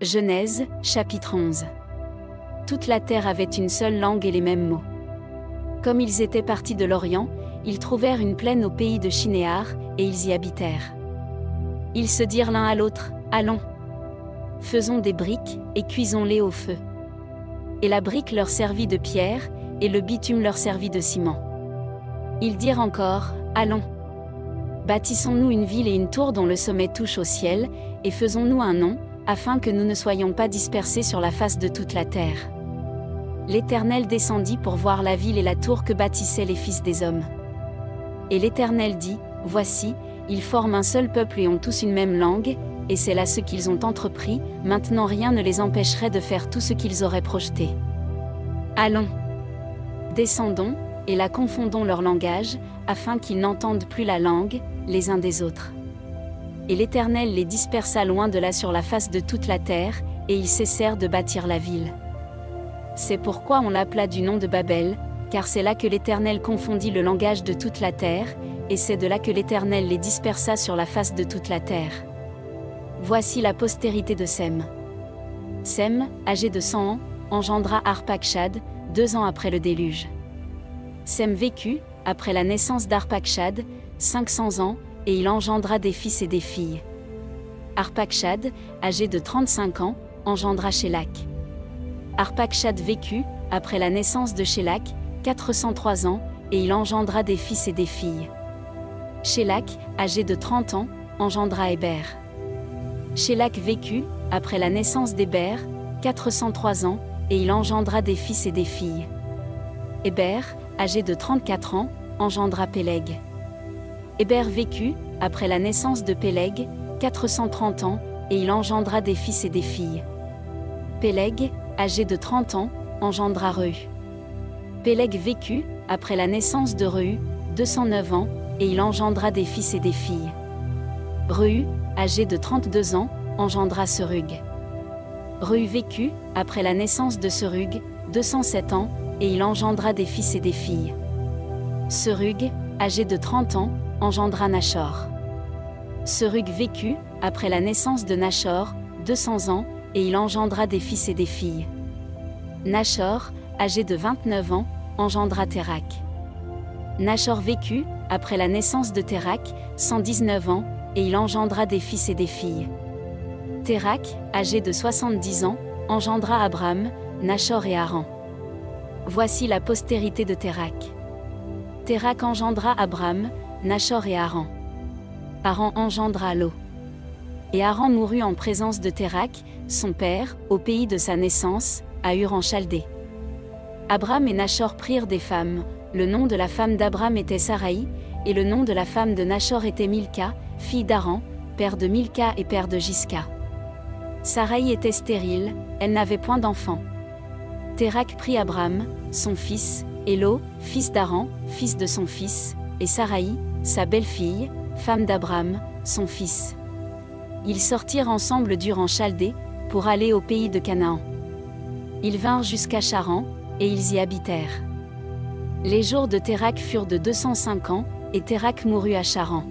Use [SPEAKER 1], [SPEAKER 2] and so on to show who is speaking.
[SPEAKER 1] Genèse, chapitre 11. Toute la terre avait une seule langue et les mêmes mots. Comme ils étaient partis de l'Orient, ils trouvèrent une plaine au pays de Shinéar, et ils y habitèrent. Ils se dirent l'un à l'autre, « Allons, faisons des briques, et cuisons-les au feu. » Et la brique leur servit de pierre, et le bitume leur servit de ciment. Ils dirent encore, « Allons, bâtissons-nous une ville et une tour dont le sommet touche au ciel, et faisons-nous un nom, afin que nous ne soyons pas dispersés sur la face de toute la terre. » L'Éternel descendit pour voir la ville et la tour que bâtissaient les fils des hommes. Et l'Éternel dit, « Voici, ils forment un seul peuple et ont tous une même langue, et c'est là ce qu'ils ont entrepris, maintenant rien ne les empêcherait de faire tout ce qu'ils auraient projeté. Allons, descendons, et là confondons leur langage, afin qu'ils n'entendent plus la langue, les uns des autres. » Et l'Éternel les dispersa loin de là sur la face de toute la terre, et ils cessèrent de bâtir la ville. C'est pourquoi on l'appela du nom de Babel, car c'est là que l'Éternel confondit le langage de toute la terre, et c'est de là que l'Éternel les dispersa sur la face de toute la terre. Voici la postérité de Sem. Sem, âgé de 100 ans, engendra Arpachshad, 2 ans après le déluge. Sem vécut, après la naissance d'Arpachshad, 500 ans, et il engendra des fils et des filles. Arpachshad, âgé de 35 ans, engendra Shélak. Arpachshad vécut, après la naissance de Shélak, 403 ans, et il engendra des fils et des filles. Shélak, âgé de 30 ans, engendra Héber. Shélak vécut, après la naissance d'Héber, 403 ans, et il engendra des fils et des filles. Héber, âgé de 34 ans, engendra Péleg. Héber vécut, après la naissance de Péleg, 430 ans, et il engendra des fils et des filles. Péleg, âgé de 30 ans, engendra Reu. Péleg vécut, après la naissance de Reu, 209 ans, et il engendra des fils et des filles. Reu, âgé de 32 ans, engendra Serug. Reu vécut, après la naissance de Serug, 207 ans, et il engendra des fils et des filles. Serug, âgé de 30 ans, engendra Nachor. Serug vécut, après la naissance de Nachor, 200 ans, et il engendra des fils et des filles. Nachor, âgé de 29 ans, engendra Térak. Nachor vécut, après la naissance de Térak, 119 ans, et il engendra des fils et des filles. Térak, âgé de 70 ans, engendra Abram, Nachor et Haran. Voici la postérité de Térak. Térak engendra Abram, Nachor et Haran. Haran engendra Lot. Et Haran mourut en présence de Térak, son père, au pays de sa naissance, à Ur en Chaldée. Abram et Nachor prirent des femmes, le nom de la femme d'Abram était Saraï, et le nom de la femme de Nachor était Milka, fille d'Haran, père de Milka et père de Jiska. Saraï était stérile, elle n'avait point d'enfant. Térak prit Abram, son fils, et Lot, fils d'Haran, fils de son fils, et Saraï, sa belle-fille, femme d'Abram, son fils. Ils sortirent ensemble d'Ur en Chaldée, pour aller au pays de Canaan. Ils vinrent jusqu'à Charan, et ils y habitèrent. Les jours de Térak furent de 205 ans, et Térak mourut à Charan.